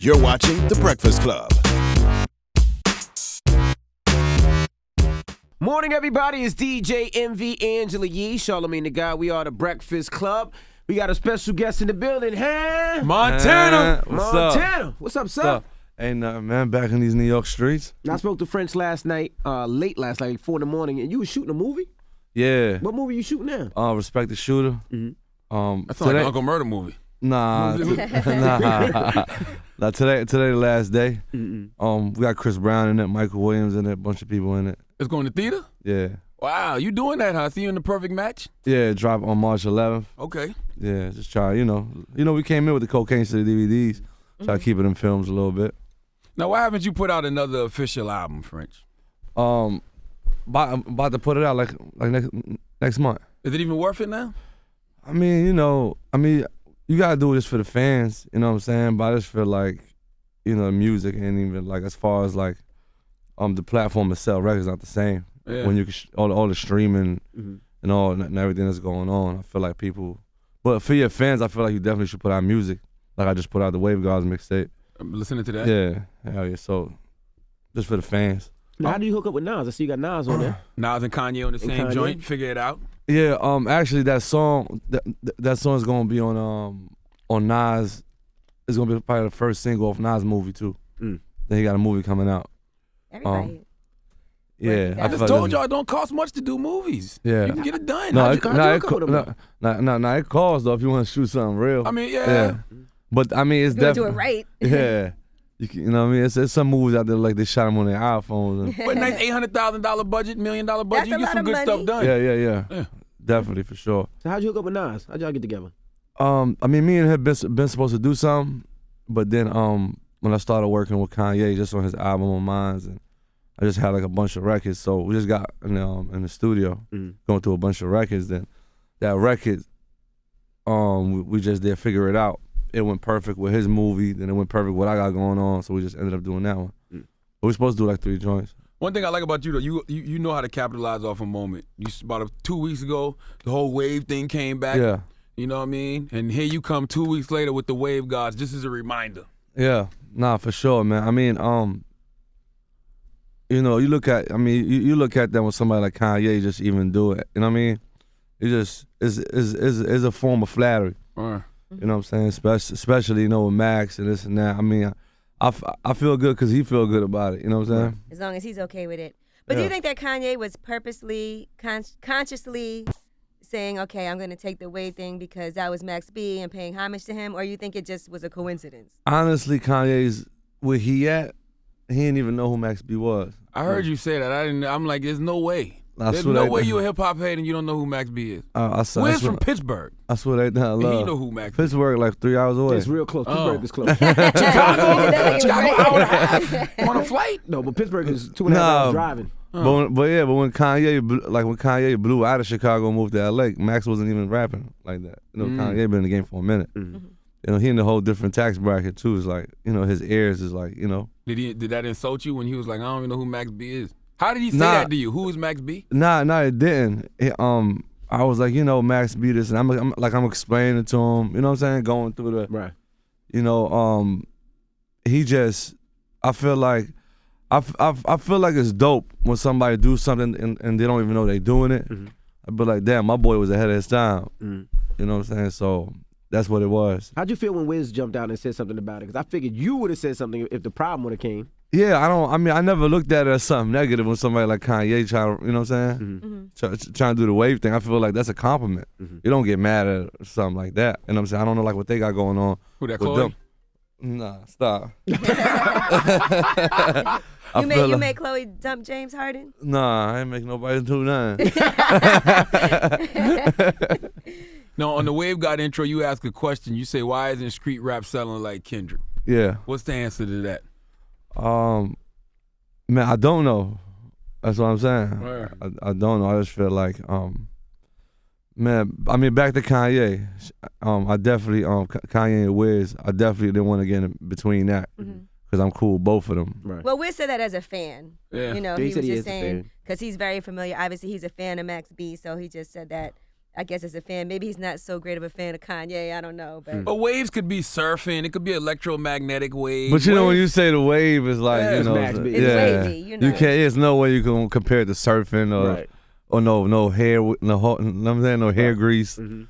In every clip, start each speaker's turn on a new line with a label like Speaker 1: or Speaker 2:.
Speaker 1: You're watching The Breakfast Club.
Speaker 2: Morning, everybody. It's DJ MV Angela Yee, Charlamagne the God. We are The Breakfast Club. We got a special guest in the building, huh?
Speaker 3: Montana.
Speaker 2: Montana. What's up, sir?
Speaker 3: Ain't nothing, man. Back in these New York streets.
Speaker 2: I spoke to French last night, late last night, 4 in the morning, and you was shooting a movie?
Speaker 3: Yeah.
Speaker 2: What movie you shooting now?
Speaker 3: Respect the Shooter.
Speaker 2: Mm-hmm.
Speaker 4: That's like an Uncle Murder movie.
Speaker 3: Nah. Nah, today the last day.
Speaker 2: Mm-mm.
Speaker 3: We got Chris Brown in it, Michael Williams in it, a bunch of people in it.
Speaker 4: It's going to theater?
Speaker 3: Yeah.
Speaker 4: Wow, you doing that, huh? See you in The Perfect Match?
Speaker 3: Yeah, drop on March 11th.
Speaker 4: Okay.
Speaker 3: Yeah, just try, we came in with the Cocaine City DVDs. Try to keep it in films a little bit.
Speaker 4: Now, why haven't you put out another official album, French?
Speaker 3: About to put it out like next month.
Speaker 4: Is it even worth it now?
Speaker 3: I mean, you gotta do this for the fans, you know what I'm saying? But I just feel like, music ain't even like, as far as like, the platform itself, records not the same.
Speaker 4: Yeah.
Speaker 3: When you all the streaming and all and everything that's going on, I feel like people. But for your fans, I feel like you definitely should put out music. Like I just put out the Wave Guards mixtape.
Speaker 4: I'm listening to that.
Speaker 3: Yeah, hell yeah. So just for the fans.
Speaker 2: Now, how do you hook up with Nas? I see you got Nas on there.
Speaker 4: Nas and Kanye on the same
Speaker 2: Kanye?
Speaker 4: joint. Figure it out.
Speaker 3: Yeah, actually that song is gonna be on Nas. It's gonna be probably the first single off Nas' movie too. Then he got a movie coming out.
Speaker 5: Everybody.
Speaker 3: Yeah,
Speaker 4: I just told y'all it don't cost much to do movies.
Speaker 3: Yeah,
Speaker 4: you can get it done.
Speaker 3: No,
Speaker 2: How'd you hook up with him?
Speaker 3: it costs though if you want to shoot something real.
Speaker 4: I mean, yeah.
Speaker 3: But I mean, it's
Speaker 5: You do
Speaker 3: definitely
Speaker 5: it right.
Speaker 3: Yeah, you know what I mean. It's some movies out there like they shot them on their iPhones.
Speaker 4: But a nice $800,000 budget, $1 million budget,
Speaker 5: That's
Speaker 4: you
Speaker 5: a
Speaker 4: get
Speaker 5: lot
Speaker 4: some
Speaker 5: of
Speaker 4: good
Speaker 5: money.
Speaker 4: stuff done.
Speaker 3: Yeah, definitely for sure.
Speaker 2: So how'd you hook up with Nas? How'd y'all get together?
Speaker 3: I mean, me and him been supposed to do something, but then when I started working with Kanye just on his album on Minds, and I just had like a bunch of records, so we just got in the studio going through a bunch of records. Then that record, we just did Figure It Out. It went perfect with his movie, then it went perfect with what I got going on, so we just ended up doing that one. But we're supposed to do like 3 joints.
Speaker 4: One thing I like about you, though, you know how to capitalize off a moment. About 2 weeks ago, the whole Wave thing came back.
Speaker 3: Yeah.
Speaker 4: You know what I mean? And here you come 2 weeks later with the Wave Gods, just as a reminder.
Speaker 3: Yeah, nah, for sure, man. I mean, you look at that when somebody like Kanye just even do it. You know what I mean? It just is a form of flattery. You know what I'm saying? Especially with Max and this and that. I mean, I feel good because he feel good about it. You know what I'm saying?
Speaker 5: As long as he's okay with it. But do you think that Kanye was purposely, consciously saying, okay, I'm going to take the Wave thing because that was Max B and paying homage to him, or you think it just was a coincidence?
Speaker 3: Honestly, Kanye's where he at, he didn't even know who Max B was.
Speaker 4: I heard you say that. I'm like, there's no way. There's no way you're a hip-hop head and you don't know who Max B is. Where's from Pittsburgh?
Speaker 3: I swear they done love.
Speaker 4: He know who Max B is.
Speaker 3: Pittsburgh like 3 hours away.
Speaker 2: It's real close. Pittsburgh is close.
Speaker 4: Chicago, hour and a half on a flight?
Speaker 2: No, but Pittsburgh is 2.5 hours driving.
Speaker 3: But when Kanye blew out of Chicago and moved to LA, Max wasn't even rapping like that. Kanye been in the game for a minute. He in a whole different tax bracket too. It's like, his ears is like,
Speaker 4: Did that insult you when he was like, I don't even know who Max B is? How did he say that to you? Who is Max B?
Speaker 3: Nah, it didn't. I was like, Max B this, and I'm explaining it to him. You know what I'm saying? Going through the
Speaker 2: right.
Speaker 3: He just, I feel like it's dope when somebody do something and they don't even know they doing it. I'd be like, damn, my boy was ahead of his time. You know what I'm saying? So that's what it was.
Speaker 2: How'd you feel when Wiz jumped out and said something about it? Because I figured you would have said something if the problem would have came.
Speaker 3: Yeah, I never looked at it as something negative when somebody like Kanye trying to, you know what I'm saying? Trying to do the Wave thing. I feel like that's a compliment. You don't get mad at something like that. You know what I'm saying? I don't know like what they got going on.
Speaker 4: Who that,
Speaker 3: with
Speaker 4: Khloe?
Speaker 3: them. Nah, stop.
Speaker 5: You made Khloe dump James Harden?
Speaker 3: Nah, I ain't make nobody do nothing.
Speaker 4: No, on the Wave God intro, you ask a question. You say, why isn't street rap selling like Kendrick?
Speaker 3: Yeah.
Speaker 4: What's the answer to that?
Speaker 3: Man, I don't know. That's what I'm saying.
Speaker 4: Right.
Speaker 3: I don't know. I just feel like, man, I mean, back to Kanye. I definitely, Kanye and Wiz, I definitely didn't want to get in between that because I'm cool with both of them.
Speaker 2: Right.
Speaker 5: Well, Wiz said that as a fan.
Speaker 4: Yeah.
Speaker 5: He
Speaker 2: said
Speaker 5: was
Speaker 2: he
Speaker 5: just
Speaker 2: is a
Speaker 5: saying,
Speaker 2: fan.
Speaker 5: because he's very familiar. Obviously, he's a fan of Max B, so he just said that I guess as a fan, maybe he's not so great of a fan of Kanye. I don't know, but
Speaker 4: waves could be surfing. It could be electromagnetic waves.
Speaker 3: But you know when you say the wave is like
Speaker 2: Yeah,
Speaker 3: you know,
Speaker 2: it's
Speaker 5: it's wavy. You know,
Speaker 3: you can't. There's no way you can compare it to surfing or no hair, no hair grease.
Speaker 2: Mm-hmm.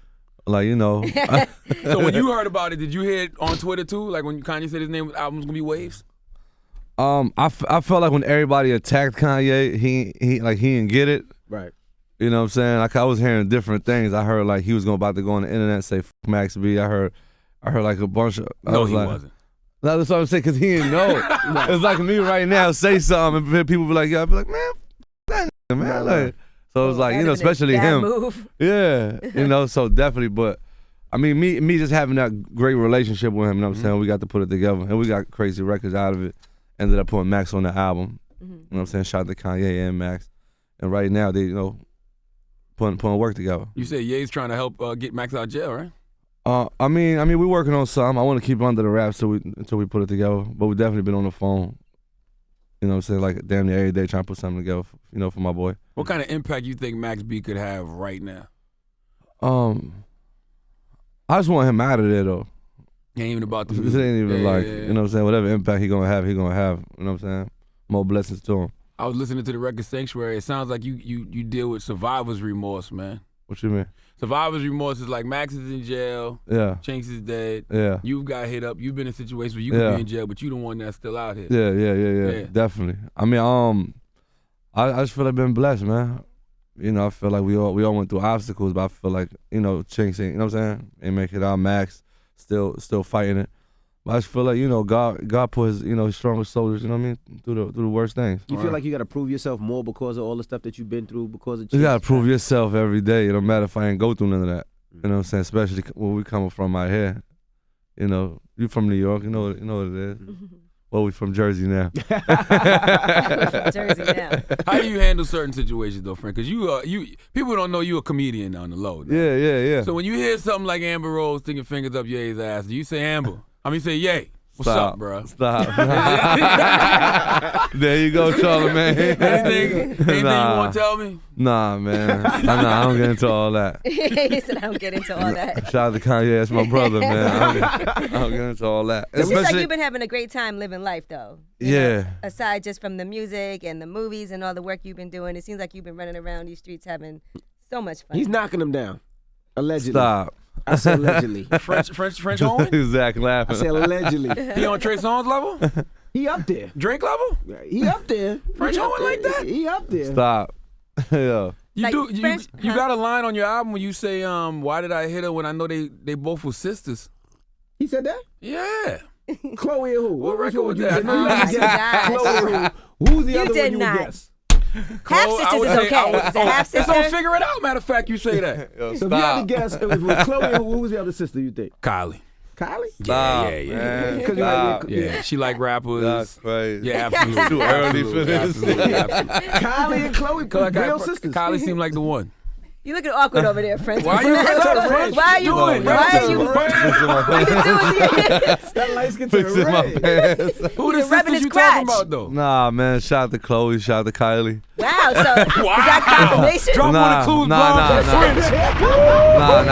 Speaker 3: Like you know.
Speaker 4: So when you heard about it, did you hear it on Twitter too? Like when Kanye said his album was gonna be Waves?
Speaker 3: I felt like when everybody attacked Kanye, he didn't get it.
Speaker 2: Right.
Speaker 3: You know what I'm saying? Like I was hearing different things. I heard like he was about to go on the internet and say "F Max B." I heard like a bunch of.
Speaker 4: No, he wasn't.
Speaker 3: No, that's what I'm saying because he didn't know. It's like me right now say something and people be like, "Yeah," I be like, "Man, that nigga, man." Like, so it was like especially him.
Speaker 5: Move.
Speaker 3: Yeah, so definitely. But I mean, me just having that great relationship with him. You know what I'm saying? We got to put it together and we got crazy records out of it. Ended up putting Max on the album. You know what I'm saying? Shout out to Kanye and Max. And right now they putting work together.
Speaker 4: You said Ye's trying to help get Max out of jail, right?
Speaker 3: I mean, we're working on something. I want to keep it under the wraps until we put it together. But we've definitely been on the phone. You know what I'm saying? Like damn near every day trying to put something together, for my boy.
Speaker 4: What kind of impact you think Max B could have right now?
Speaker 3: I just want him out of there though.
Speaker 4: Ain't even about the
Speaker 3: It
Speaker 4: music.
Speaker 3: ain't even you know what I'm saying? Whatever impact he gonna have, You know what I'm saying? More blessings to him.
Speaker 4: I was listening to the record Sanctuary. It sounds like you deal with survivor's remorse, man.
Speaker 3: What you mean?
Speaker 4: Survivor's remorse is like Max is in jail.
Speaker 3: Yeah.
Speaker 4: Chinks is dead.
Speaker 3: Yeah.
Speaker 4: You've got hit up. You've been in situations where you could be in jail, but you the one that's still out here.
Speaker 3: Yeah. Definitely. I mean, I just feel like I've been blessed, man. I feel like we all went through obstacles, but I feel like, Chinks ain't, you know what I'm saying? Ain't make it out. Max still fighting it. But I just feel like, God put his strongest soldiers, you know what I mean, through the worst things.
Speaker 2: You feel like you got to prove yourself more because of all the stuff that you've been through because of
Speaker 3: You got to prove yourself every day. It don't matter if I ain't go through none of that. You know what I'm saying? Especially where we coming from out here. You from New York, you know what it is. Well, we from Jersey now.
Speaker 5: Jersey now.
Speaker 4: How do you handle certain situations though, Frank? Because you people don't know you a comedian on the low. Though.
Speaker 3: Yeah.
Speaker 4: So when you hear something like Amber Rose sticking fingers up Ye's ass, do you say Amber? Say Ye. What's up, bro?
Speaker 3: Stop. There you go, Charlamagne.
Speaker 4: Anything you want to tell me?
Speaker 3: Nah, man. I don't get into all that.
Speaker 5: He said, I don't get into all that.
Speaker 3: Shout out to Kanye, that's my brother, man. I don't get into all that.
Speaker 5: It seems like you've been having a great time living life, though. You know, aside just from the music and the movies and all the work you've been doing, it seems like you've been running around these streets having so much fun.
Speaker 2: He's knocking them down. Allegedly.
Speaker 3: Stop.
Speaker 2: I said allegedly.
Speaker 4: French Owen?
Speaker 3: Zach laughing.
Speaker 2: I said allegedly.
Speaker 4: He on Trey Songz level?
Speaker 2: He up there.
Speaker 4: Drake level?
Speaker 2: He up there.
Speaker 4: French Owen like that?
Speaker 2: He up there.
Speaker 3: Stop. Yeah.
Speaker 4: You got a line on your album where you say, why did I hit her when I know they both were sisters?
Speaker 2: He said that?
Speaker 4: Yeah.
Speaker 2: Khloe and who?
Speaker 4: What record was
Speaker 2: you
Speaker 4: that?
Speaker 2: No, you
Speaker 5: Oh,
Speaker 2: guess.
Speaker 5: my
Speaker 2: Khloe and who? Who's the other
Speaker 5: did
Speaker 2: one you
Speaker 5: not.
Speaker 2: would guess?
Speaker 5: Half sisters is okay. Is it half
Speaker 4: It's on
Speaker 5: sister?
Speaker 4: Figure It Out, matter of fact, you say that.
Speaker 3: Yo,
Speaker 2: So if you had to guess, it was with Khloe and who was the other sister you think?
Speaker 4: Kylie.
Speaker 2: Kylie?
Speaker 3: Stop,
Speaker 4: Yeah.
Speaker 3: man.
Speaker 2: Because
Speaker 3: Stop.
Speaker 4: Yeah, she like rappers.
Speaker 3: That's crazy.
Speaker 4: Yeah, absolutely.
Speaker 3: Too early for this.
Speaker 4: Absolutely.
Speaker 2: Kylie and Khloe, real sisters.
Speaker 4: Kylie seemed like the one.
Speaker 5: You looking awkward over there, French.
Speaker 4: Why are you
Speaker 5: Why are you
Speaker 4: doing?
Speaker 5: Why are you?
Speaker 3: Fixing my
Speaker 5: What are you doing to your hands?
Speaker 2: That light skin
Speaker 3: Fixing my
Speaker 2: red.
Speaker 3: pants.
Speaker 4: Who the
Speaker 5: You're rubbing
Speaker 4: sisters
Speaker 5: his
Speaker 4: you
Speaker 5: crotch.
Speaker 4: talking about though?
Speaker 3: Nah, man. Shout out to Khloe. Shout out to Kylie.
Speaker 5: Wow. So is that confirmation?
Speaker 4: Drop
Speaker 3: Nah,
Speaker 4: one of Clues,
Speaker 3: Nah,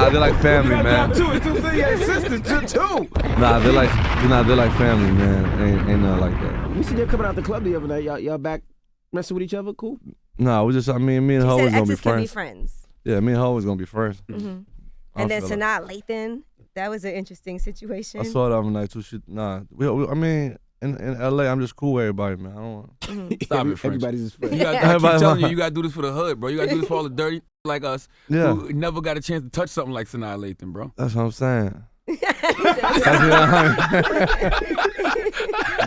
Speaker 3: they're like family, man.
Speaker 2: Sisters too.
Speaker 3: Nah, they're like family, man. Ain't nothing like that.
Speaker 2: We see them coming out the club the other night. Y'all back messing with each other? Cool.
Speaker 3: Nah, me and
Speaker 5: She
Speaker 3: Ho
Speaker 5: said
Speaker 3: is gonna be
Speaker 5: exes can be
Speaker 3: friends.
Speaker 5: friends.
Speaker 3: Yeah, me and Ho is gonna be friends.
Speaker 5: Mm-hmm.
Speaker 3: I
Speaker 5: And then
Speaker 3: feel like-
Speaker 5: Sanaa Lathan, that was an interesting situation.
Speaker 3: I saw it the other night too. I mean, in LA, I'm just cool with everybody, man. I don't want.
Speaker 4: Stop it, French.
Speaker 2: Everybody's his friend.
Speaker 4: I keep telling you, you gotta do this for the hood, bro. You gotta do this for all the dirty like us who never got a chance to touch something like Sanaa Lathan, bro.
Speaker 3: That's what I'm saying.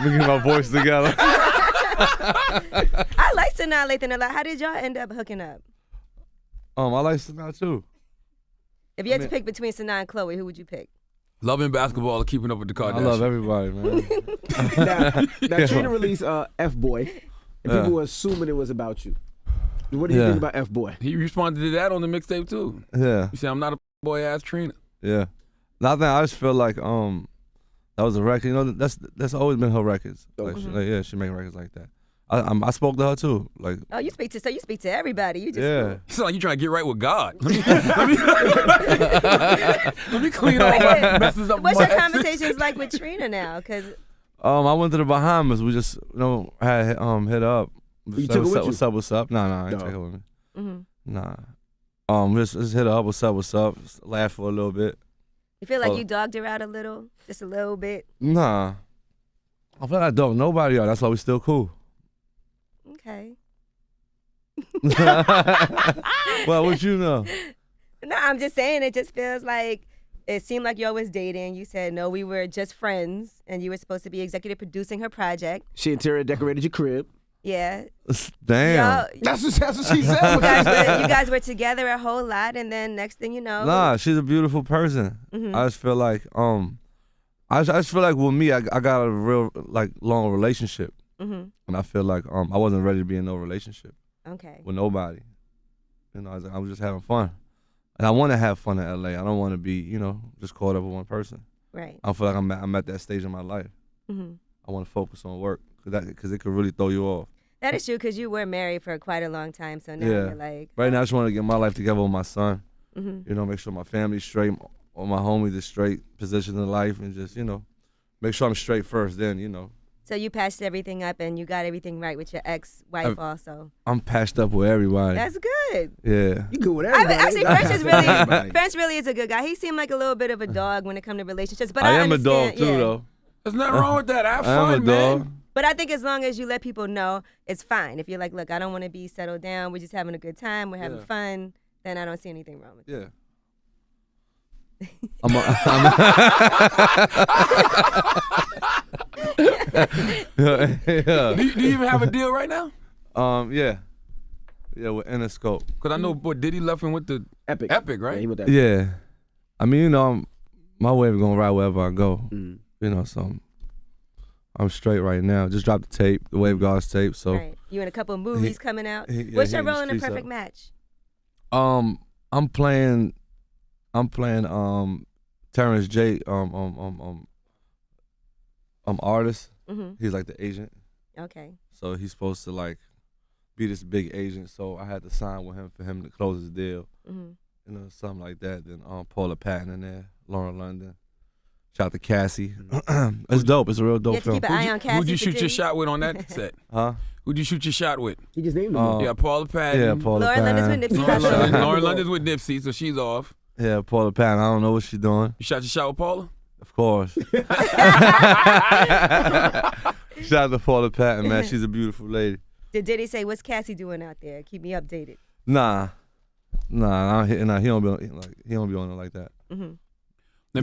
Speaker 3: Bringing my voice together.
Speaker 5: I like Sanaa Lathan a lot. How did y'all end up hooking up?
Speaker 3: I like Sanaa too.
Speaker 5: If you had to pick between Sanaa and Khloe, who would you pick?
Speaker 4: Loving basketball or keeping up with the Kardashians.
Speaker 3: I love everybody, man.
Speaker 2: Now Trina released F-Boy, and people were assuming it was about you. What do you think about F-Boy?
Speaker 4: He responded to that on the mixtape too.
Speaker 3: Yeah.
Speaker 4: He said, "I'm not a boy ass Trina."
Speaker 3: Yeah. Nothing. I just feel like that was a record. That's always been her records. Like, she make records like that. I spoke to her too. Like,
Speaker 5: oh, you speak to everybody. You just
Speaker 3: yeah.
Speaker 4: You sound like you trying to get right with God. Let me clean all my messes up.
Speaker 5: What's your conversations like with Trina now? Cause
Speaker 3: I went to the Bahamas. We just had hit up.
Speaker 2: You took her with you?
Speaker 3: What's up? Nah, I ain't take her with me.
Speaker 5: mm-hmm.
Speaker 3: Nah. Just hit her up. What's up? Just laugh for a little bit.
Speaker 5: You feel like you dogged her out a little, just a little bit.
Speaker 3: Nah. I feel like I dogged nobody out. That's why we still cool.
Speaker 5: Okay.
Speaker 3: Well, what you know?
Speaker 5: No, I'm just saying it just feels like it seemed like y'all was dating. You said, no, we were just friends, and you were supposed to be executive producing her project.
Speaker 2: She interior decorated your crib.
Speaker 5: Yeah.
Speaker 3: Damn.
Speaker 2: That's what she said.
Speaker 5: You guys were together a whole lot, and then next thing you know.
Speaker 3: Nah, she's a beautiful person.
Speaker 5: Mm-hmm.
Speaker 3: I just feel like I just feel like with me, I got a real like long relationship.
Speaker 5: Mm-hmm.
Speaker 3: And I feel like I wasn't ready to be in no relationship.
Speaker 5: Okay.
Speaker 3: With nobody. You know, I was just having fun. And I want to have fun in LA. I don't want to be, just caught up with one person.
Speaker 5: Right.
Speaker 3: I feel like I'm at that stage in my life.
Speaker 5: Mm-hmm.
Speaker 3: I want to focus on work because it could really throw you off.
Speaker 5: That is true because you were married for quite a long time. So now you're like.
Speaker 3: Right now I just want to get my life together with my son.
Speaker 5: Mm-hmm.
Speaker 3: Make sure my family's straight, all my homies is straight, positioned in life, and just, make sure I'm straight first then,
Speaker 5: So you patched everything up and you got everything right with your ex-wife also.
Speaker 3: I'm patched up with everybody.
Speaker 5: That's good.
Speaker 3: Yeah.
Speaker 2: You good with everybody.
Speaker 5: Actually, French really is a good guy. He seemed like a little bit of a dog when it comes to relationships, but I
Speaker 3: am a dog
Speaker 5: understand,
Speaker 3: too, though.
Speaker 4: There's nothing wrong with that. Have
Speaker 3: I am
Speaker 4: fun,
Speaker 3: a dog.
Speaker 4: man.
Speaker 5: But I think as long as you let people know, it's fine. If you're like, look, I don't want to be settled down. We're just having a good time. We're having fun. Then I don't see anything wrong with it.
Speaker 3: Yeah.
Speaker 4: Do you even have a deal right now?
Speaker 3: Yeah, with Interscope.
Speaker 4: Because I know, Diddy left him with the
Speaker 2: Epic,
Speaker 4: right?
Speaker 2: Yeah, he went that.
Speaker 3: Yeah, I mean, my wave gonna ride wherever I go. So I'm straight right now. Just dropped the tape, the Wave Guards tape. So
Speaker 5: right. You in a couple of movies coming out.
Speaker 3: Yeah,
Speaker 5: What's your
Speaker 3: he in the
Speaker 5: role in a
Speaker 3: streets
Speaker 5: perfect
Speaker 3: up.
Speaker 5: match?
Speaker 3: I'm playing Terrence J artist.
Speaker 5: Mm-hmm.
Speaker 3: He's like the agent.
Speaker 5: Okay.
Speaker 3: So he's supposed to like be this big agent. So I had to sign with him for him to close his deal.
Speaker 5: Mm-hmm.
Speaker 3: Something like that. Then Paula Patton in there, Lauren London. Shout out to Cassie. It's dope. It's a real dope
Speaker 5: You have to
Speaker 3: film.
Speaker 5: keep an eye on Cassie.
Speaker 4: Who'd you shoot
Speaker 5: Diddy.
Speaker 4: your shot with on that set?
Speaker 3: Huh?
Speaker 4: Who'd you shoot your shot with?
Speaker 2: He just named him.
Speaker 4: Yeah, Paula Patton.
Speaker 3: Yeah, Paula
Speaker 5: Lauren London's
Speaker 3: Patton.
Speaker 5: with Nipsey.
Speaker 4: Lauren London's with Nipsey, so she's off.
Speaker 3: Yeah, Paula Patton. I don't know what she's doing.
Speaker 4: You shot your shot with Paula?
Speaker 3: Of course. Shout out to Paula Patton, man. She's a beautiful lady.
Speaker 5: Did Diddy say, what's Cassie doing out there? Keep me updated.
Speaker 3: Nah, he don't be on it like that.
Speaker 5: Mm-hmm.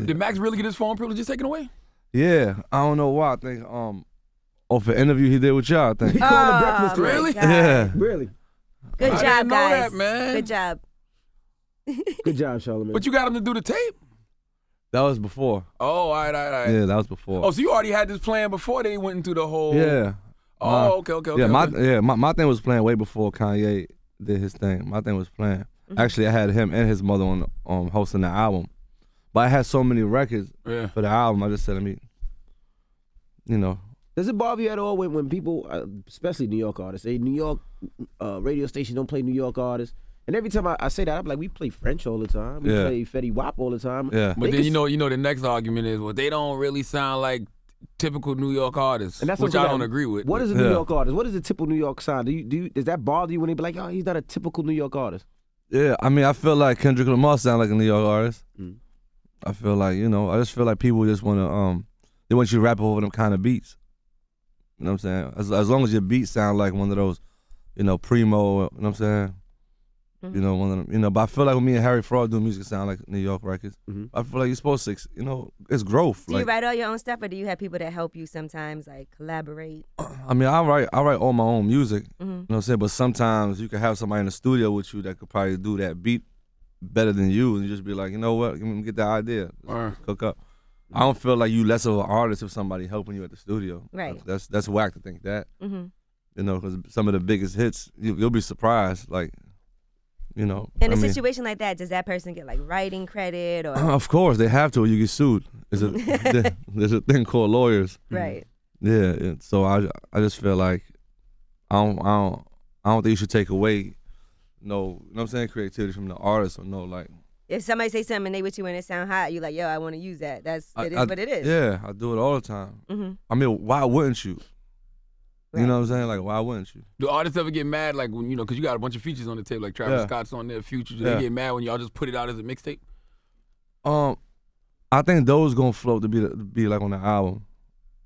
Speaker 4: Did Max really get his phone privileges taken away?
Speaker 3: Yeah, I don't know why. I think off an interview he did with y'all, I think.
Speaker 2: He called the Breakfast Club.
Speaker 4: Really?
Speaker 3: Yeah.
Speaker 2: Really?
Speaker 5: Good
Speaker 4: I
Speaker 5: job,
Speaker 4: didn't know
Speaker 5: guys.
Speaker 4: that, man.
Speaker 5: Good job.
Speaker 2: Good job, Charlamagne.
Speaker 4: But you got him to do the tape?
Speaker 3: That was before.
Speaker 4: Oh, all right.
Speaker 3: Yeah, that was before.
Speaker 4: Oh, so you already had this plan before they went into the whole...
Speaker 3: Yeah.
Speaker 4: Oh, okay.
Speaker 3: Yeah,
Speaker 4: okay.
Speaker 3: my thing was playing way before Kanye did his thing. My thing was playing.
Speaker 5: Mm-hmm.
Speaker 3: Actually, I had him and his mother on hosting the album. But I had so many records for the album, I just said,
Speaker 2: Does it bother you at all when people, especially New York artists, say New York radio stations don't play New York artists? And every time I say that, I'm like, we play French all the time. We play Fetty Wap all the time.
Speaker 3: Yeah.
Speaker 4: But then you know the next argument is, well, they don't really sound like typical New York artists,
Speaker 2: And that's
Speaker 4: which I don't agree with.
Speaker 2: What is a New York artist? What is a typical New York sound? Does that bother you when they be like, oh, he's not a typical New York artist?
Speaker 3: Yeah, I feel like Kendrick Lamar sound like a New York artist.
Speaker 2: Mm.
Speaker 3: I feel like, I just feel like people just want to, they want you to rap over them kind of beats. You know what I'm saying? As long as your beats sound like one of those, primo, you know what I'm saying?
Speaker 5: Mm-hmm.
Speaker 3: One of them, but I feel like when me and Harry Fraud do music, it sound like New York records.
Speaker 2: Mm-hmm.
Speaker 3: I feel like you're supposed to, it's growth.
Speaker 5: Do you write all your own stuff, or do you have people that help you sometimes, like collaborate?
Speaker 3: I write all my own music.
Speaker 5: Mm-hmm.
Speaker 3: You know what I'm saying? But sometimes you can have somebody in the studio with you that could probably do that beat better than you, and you just be like, you know what? Let me get the idea. Let's cook up. I don't feel like you less of an artist if somebody helping you at the studio.
Speaker 5: Right.
Speaker 3: That's whack to think that.
Speaker 5: Mm-hmm.
Speaker 3: Because some of the biggest hits, you'll be surprised. Like,
Speaker 5: In a situation like that, does that person get like writing credit or?
Speaker 3: Of course, they have to, or you get sued. There's a thing called lawyers.
Speaker 5: Right.
Speaker 3: Yeah. So I just feel like I don't think you should take away, you know what I'm saying, creativity from the artist or no, like.
Speaker 5: If somebody say something and they with you and it sound hot, you like, yo, I want to use that. It is what it is.
Speaker 3: Yeah, I do it all the time.
Speaker 5: Mm-hmm.
Speaker 3: I mean, why wouldn't you?
Speaker 5: Right.
Speaker 3: You know what I'm saying? Like, why wouldn't you?
Speaker 4: Do artists ever get mad, like, when, you know, because you got a bunch of features on the tape, like Travis Scott's on there, Future. Do they get mad when y'all just put it out as a mixtape?
Speaker 3: I think those gonna float to be like on the album.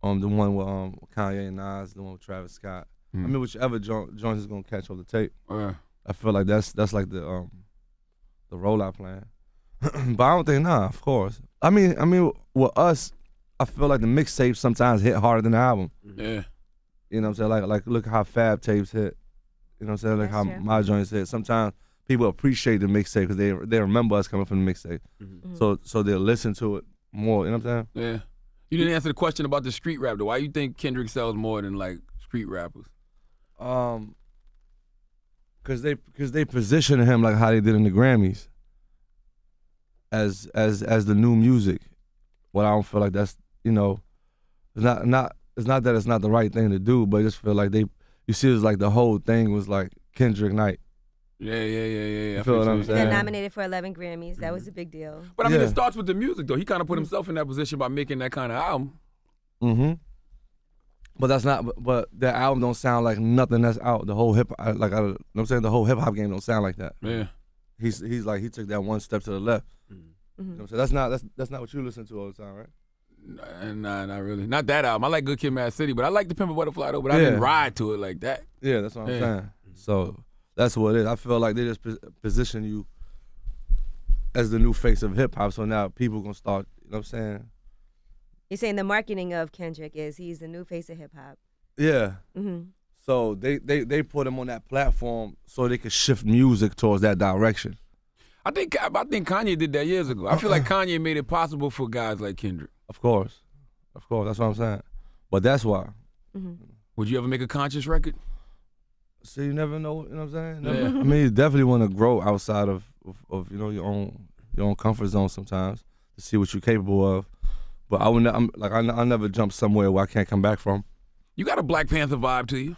Speaker 3: The one with Kanye and Nas, the one with Travis Scott. I mean, whichever joint is gonna catch on the tape. I feel like that's like the rollout plan. But I don't think of course. I mean, with us, I feel like the mixtape sometimes hit harder than the album.
Speaker 4: Yeah.
Speaker 3: You know what I'm saying? Like look how Fab tapes hit. You know what I'm saying? Like
Speaker 5: That's
Speaker 3: how
Speaker 5: true.
Speaker 3: my joints hit. Sometimes people appreciate the mixtape because they remember us coming from the mixtape. So they'll listen to it more. You know what I'm saying?
Speaker 4: Yeah. You didn't answer the question about the street rap though. Why you think Kendrick sells more than like street rappers?
Speaker 3: Cause they position him like how they did in the Grammys. As the new music. What I don't feel like that's, you know, it's not that it's not the right thing to do, but I just feel like you see it's like the whole thing was like Kendrick Night.
Speaker 4: Yeah.
Speaker 3: You feel what I'm
Speaker 5: They're
Speaker 3: saying?
Speaker 5: nominated for 11 Grammys. That was a big deal.
Speaker 4: But I mean, it starts with the music though. He kind of put himself in that position by making that kind of album.
Speaker 3: Mm-hmm. But that's not. But that album don't sound like nothing that's out. The whole hip, you know what I'm saying, the whole hip hop game don't sound like that.
Speaker 4: Yeah.
Speaker 3: He's like he took that one step to the left. You know what I'm saying? That's not what you listen to all the time, right?
Speaker 4: Nah, not really. Not that album. I like Good Kid, Mad City, but I like The Pimp a Butterfly though. But I didn't ride to it like that.
Speaker 3: Yeah, that's what I'm saying. So that's what it is. I feel like they just position you as the new face of hip hop. So now people gonna start. You know what I'm saying?
Speaker 5: You're saying the marketing of Kendrick is he's the new face of hip hop.
Speaker 3: Yeah.
Speaker 5: Mm-hmm.
Speaker 3: So they put him on that platform so they could shift music towards that direction.
Speaker 4: I think Kanye did that years ago. I feel like Kanye made it possible for guys like Kendrick.
Speaker 3: Of course, that's what I'm saying. But that's why.
Speaker 5: Mm-hmm.
Speaker 4: Would you ever make a conscious record?
Speaker 3: So you never know. You know what I'm saying?
Speaker 4: Yeah.
Speaker 3: I mean, you definitely want to grow outside of you know your own comfort zone sometimes to see what you're capable of. But I never jump somewhere where I can't come back from.
Speaker 4: You got a Black Panther vibe to you.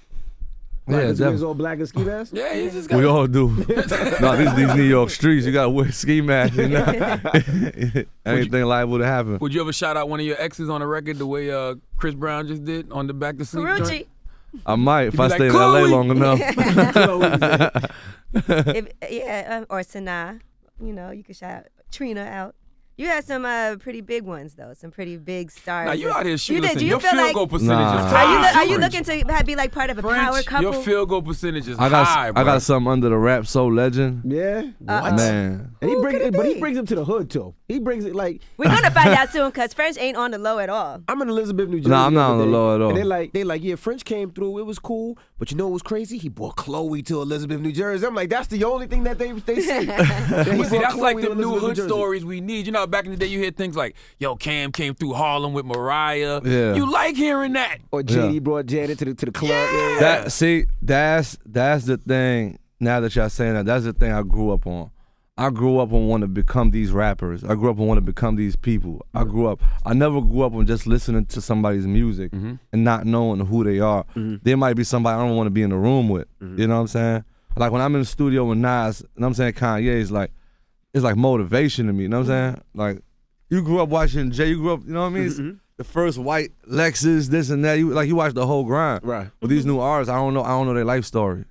Speaker 2: Yeah, he's all black and ski mask.
Speaker 4: Yeah, you just got.
Speaker 3: We all do. No, these New York streets, you gotta wear ski mask. You know? Anything liable to happen.
Speaker 4: Would you ever shout out one of your exes on a record the way Chris Brown just did on the Back to Sleep joint?
Speaker 5: Karuchi.
Speaker 3: I might if
Speaker 4: be
Speaker 3: I
Speaker 4: like,
Speaker 3: stay in
Speaker 4: Khloe.
Speaker 3: LA long enough.
Speaker 5: Or Sanaa. You know, you could shout out Trina out. You had some pretty big ones though, some pretty big stars.
Speaker 4: Now you out here shooting.
Speaker 5: do you
Speaker 4: Your
Speaker 5: feel
Speaker 4: field
Speaker 5: like,
Speaker 4: goal percentage
Speaker 3: Nah.
Speaker 4: is
Speaker 5: Are
Speaker 4: high.
Speaker 5: you looking to be like part of a power couple?
Speaker 4: Your field goal percentage is
Speaker 3: I
Speaker 4: high, bro.
Speaker 3: got something under the Rap Soul Legend.
Speaker 2: Yeah.
Speaker 5: What?
Speaker 3: Man.
Speaker 2: And
Speaker 5: Who could it
Speaker 2: he
Speaker 5: be?
Speaker 2: brings him to the hood too. He brings it like
Speaker 5: We're gonna find out soon because French ain't on the low at all.
Speaker 2: I'm in Elizabeth, New Jersey.
Speaker 3: Nah, I'm not
Speaker 2: the
Speaker 3: on the
Speaker 2: other day,
Speaker 3: low at all.
Speaker 2: And they like, yeah, French came through. It was cool, but you know what was crazy? He brought Khloe to Elizabeth, New Jersey. I'm like, that's the only thing that they say. That he
Speaker 4: But see,
Speaker 2: brought
Speaker 4: that's
Speaker 2: Khloe
Speaker 4: like
Speaker 2: to
Speaker 4: the new
Speaker 2: Elizabeth, New
Speaker 4: hood
Speaker 2: Jersey.
Speaker 4: stories we need. You know, back in the day, you hear things like, "Yo, Cam came through Harlem with Mariah."
Speaker 3: Yeah.
Speaker 4: You like hearing that?
Speaker 2: Or JD brought Janet to the club.
Speaker 4: Yeah.
Speaker 3: That's the thing. Now that y'all saying that, that's the thing I grew up on. I grew up on wanting to become these rappers. I grew up on wanting to become these people. I never grew up on just listening to somebody's music and not knowing who they are. There might be somebody I don't want to be in the room with. You know what I'm saying? Like when I'm in the studio with Nas, and I'm saying Kanye is like, it's like motivation to me. You know what I'm saying? Like you grew up watching Jay. You grew up, you know what I mean? It's the first white Lexus, this and that. You watch the whole grind.
Speaker 2: Right.
Speaker 3: With these new artists, I don't know their life story.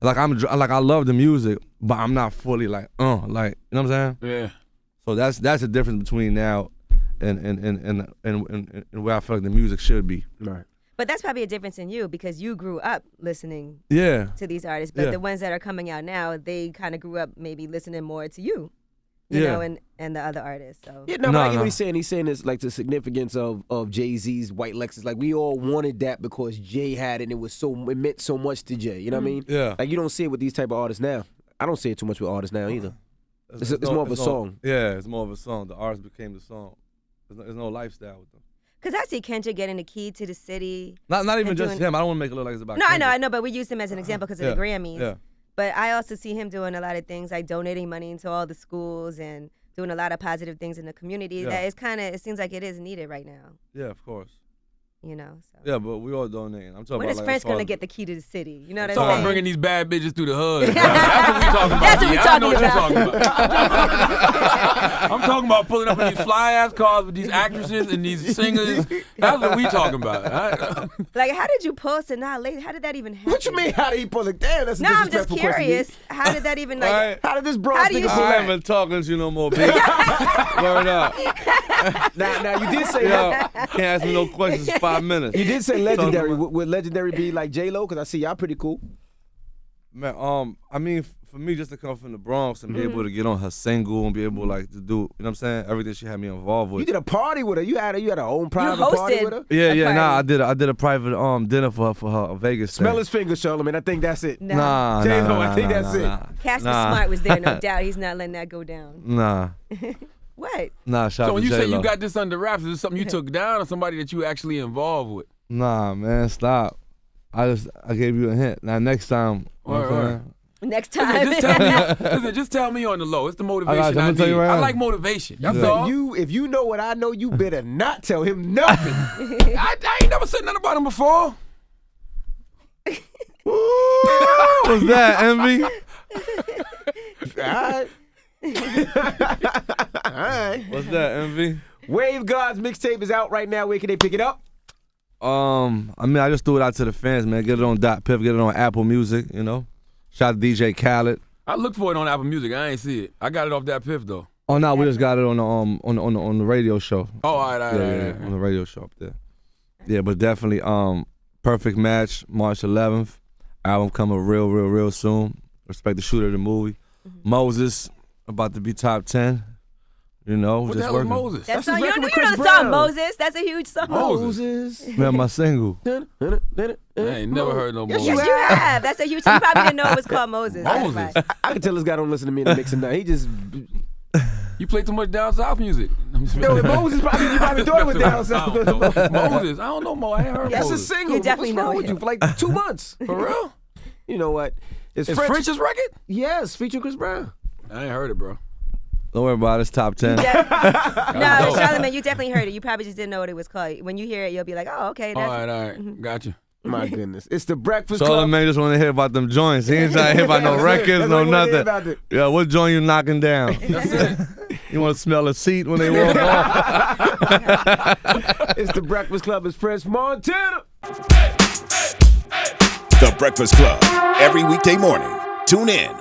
Speaker 3: Like I love the music, but I'm not fully like you know what I'm saying?
Speaker 4: Yeah.
Speaker 3: So that's the difference between now and where I feel like the music should be.
Speaker 2: Right.
Speaker 5: But that's probably a difference in you because you grew up listening
Speaker 3: Yeah.
Speaker 5: to these artists. But
Speaker 3: Yeah.
Speaker 5: the ones that are coming out now, they kind of grew up maybe listening more to you, you
Speaker 3: Yeah.
Speaker 5: know, and the other artists. So
Speaker 2: Yeah, but
Speaker 3: No,
Speaker 2: I get
Speaker 3: no.
Speaker 2: what he's saying. He's saying it's like the significance of Jay-Z's white Lexus. Like we all wanted that because Jay had it and it meant so much to Jay. You know what I mean?
Speaker 3: Yeah.
Speaker 2: Like you don't see it with these type of artists now. I don't see it too much with artists now either. It's more of a song.
Speaker 3: Yeah, it's more of a song. The artist became the song. There's no lifestyle with them.
Speaker 5: because I see Kendrick getting the key to the city.
Speaker 3: Not even
Speaker 5: and
Speaker 3: just
Speaker 5: doing-
Speaker 3: him. I don't want to make it look like it's about
Speaker 5: No,
Speaker 3: Kendrick.
Speaker 5: I know, but we use him as an example because of the Grammys.
Speaker 3: Yeah.
Speaker 5: But I also see him doing a lot of things like donating money into all the schools and doing a lot of positive things in the community.
Speaker 3: Yeah.
Speaker 5: That it seems like it is needed right now.
Speaker 3: Yeah, of course.
Speaker 5: you know. So.
Speaker 3: Yeah, but we all donating. I'm talking
Speaker 5: when
Speaker 3: about
Speaker 5: is
Speaker 3: like
Speaker 5: French gonna get the key to the city? You know what I'm
Speaker 4: Talking
Speaker 5: saying?
Speaker 4: about bringing these bad bitches through the hood. That's what we talking about.
Speaker 5: That's what we
Speaker 4: I know
Speaker 5: talking
Speaker 4: what you're talking about. I'm talking about pulling up in these fly ass cars with these actresses and these singers. That's what we talking about.
Speaker 5: Like, how did you pull Sanaa late? How did that even happen?
Speaker 2: What you mean? How did he pull it? Damn, that's a
Speaker 5: No, I'm just
Speaker 2: disrespectful question.
Speaker 5: curious. How did that even like?
Speaker 3: Right.
Speaker 2: How did this bro
Speaker 5: How do you
Speaker 2: nigga pull
Speaker 3: I
Speaker 2: that?
Speaker 3: ain't been talking to you no more, bitch. Word up.
Speaker 2: Now you did say
Speaker 3: Yo, can't ask me no questions. 5 minutes.
Speaker 2: you did say legendary. Would legendary be like J-Lo? Because I see y'all pretty cool.
Speaker 3: Man, I mean, for me, just to come from the Bronx and be able to get on her single and be able like to do, you know what I'm saying, everything she had me involved with.
Speaker 2: You did a party with her. You had her own private party
Speaker 5: hosted.
Speaker 2: with her.
Speaker 3: Yeah, nah, I
Speaker 5: party.
Speaker 3: did a private dinner for her Vegas.
Speaker 2: Smell
Speaker 3: thing.
Speaker 2: his fingers, Charlamagne. I think that's it.
Speaker 5: No.
Speaker 3: Nah,
Speaker 2: J-Lo, I think that's it.
Speaker 5: Casper
Speaker 3: Nah.
Speaker 5: Smart was there, no doubt. He's not letting that go down.
Speaker 3: Nah,
Speaker 5: What?
Speaker 3: nah. Shout
Speaker 4: So
Speaker 3: out
Speaker 4: when
Speaker 3: to
Speaker 4: you say
Speaker 3: J-Lo.
Speaker 4: you got this under wraps, is this something you took down or somebody that you actually involved with?
Speaker 3: Nah, man, stop. I gave you a hint. Now next time, you know what I'm
Speaker 4: Word,
Speaker 3: saying?
Speaker 5: Next
Speaker 4: Listen,
Speaker 5: time.
Speaker 4: just tell me on the low. It's the motivation
Speaker 3: I'm
Speaker 4: I
Speaker 3: gonna tell
Speaker 4: need.
Speaker 3: you right
Speaker 4: I
Speaker 3: now.
Speaker 4: like motivation. That's
Speaker 3: Yeah.
Speaker 4: all.
Speaker 2: If you know what I know, you better not tell him nothing.
Speaker 4: I ain't never said nothing about him before.
Speaker 3: What's that, Envy?
Speaker 2: All right.
Speaker 3: What's that, Envy?
Speaker 2: Wave Gods mixtape is out right now. Where can they pick it up?
Speaker 3: I mean, I just threw it out to the fans, man. Get it on .piff, get it on Apple Music, you know. Shout out to DJ Khaled.
Speaker 4: I looked for it on Apple Music. I ain't see it. I got it off that Piff though.
Speaker 3: Oh no, we just got it on the radio show.
Speaker 4: Oh, all right.
Speaker 3: Yeah, on the radio show up there. Yeah, but definitely Perfect Match, March 11th. Album coming real soon. Respect the Shooter, the movie. Moses about to be top 10. You know,
Speaker 4: What
Speaker 3: just
Speaker 4: the hell is
Speaker 3: working.
Speaker 4: Moses?
Speaker 5: That's
Speaker 2: his
Speaker 5: you
Speaker 2: record
Speaker 5: know
Speaker 2: with Chris
Speaker 5: the song
Speaker 2: Brown.
Speaker 5: Moses. That's a huge song.
Speaker 2: Moses.
Speaker 3: Man, my single.
Speaker 4: I ain't never heard no Moses.
Speaker 5: Yes, you have. That's a huge song. You probably didn't know it was called Moses. That's
Speaker 4: Moses.
Speaker 5: why.
Speaker 2: I can tell this guy don't listen to me in the mixing now. He just
Speaker 4: You play too much down south music.
Speaker 2: no. Moses probably you probably thought it was down south.
Speaker 4: Moses. I don't know Mo. I ain't heard
Speaker 2: That's a
Speaker 4: Moses.
Speaker 2: single.
Speaker 5: You definitely
Speaker 2: What's wrong
Speaker 5: know
Speaker 2: with
Speaker 5: him.
Speaker 2: you for like 2 months.
Speaker 4: For real?
Speaker 2: You know what? It's
Speaker 4: Is French's record?
Speaker 2: Yes, featuring Chris Brown.
Speaker 4: I ain't heard it, bro.
Speaker 3: Don't worry about it. It's top 10.
Speaker 5: No,
Speaker 4: dope.
Speaker 5: Charlamagne, you definitely heard it. You probably just didn't know what it was called. When you hear it, you'll be like, oh, okay.
Speaker 4: All
Speaker 5: That's
Speaker 4: right. Gotcha.
Speaker 2: My goodness, it's the Breakfast Club.
Speaker 3: Charlamagne just want to hear about them joints. He ain't trying to hear about no records,
Speaker 2: That's
Speaker 3: no
Speaker 2: all he wanna hear
Speaker 3: nothing.
Speaker 2: about it.
Speaker 3: Yeah, what joint you knocking down?
Speaker 4: That's it.
Speaker 3: You want to smell a seat when they walk off?
Speaker 2: It's the Breakfast Club. It's French Montana.
Speaker 1: The Breakfast Club. Every weekday morning. Tune in.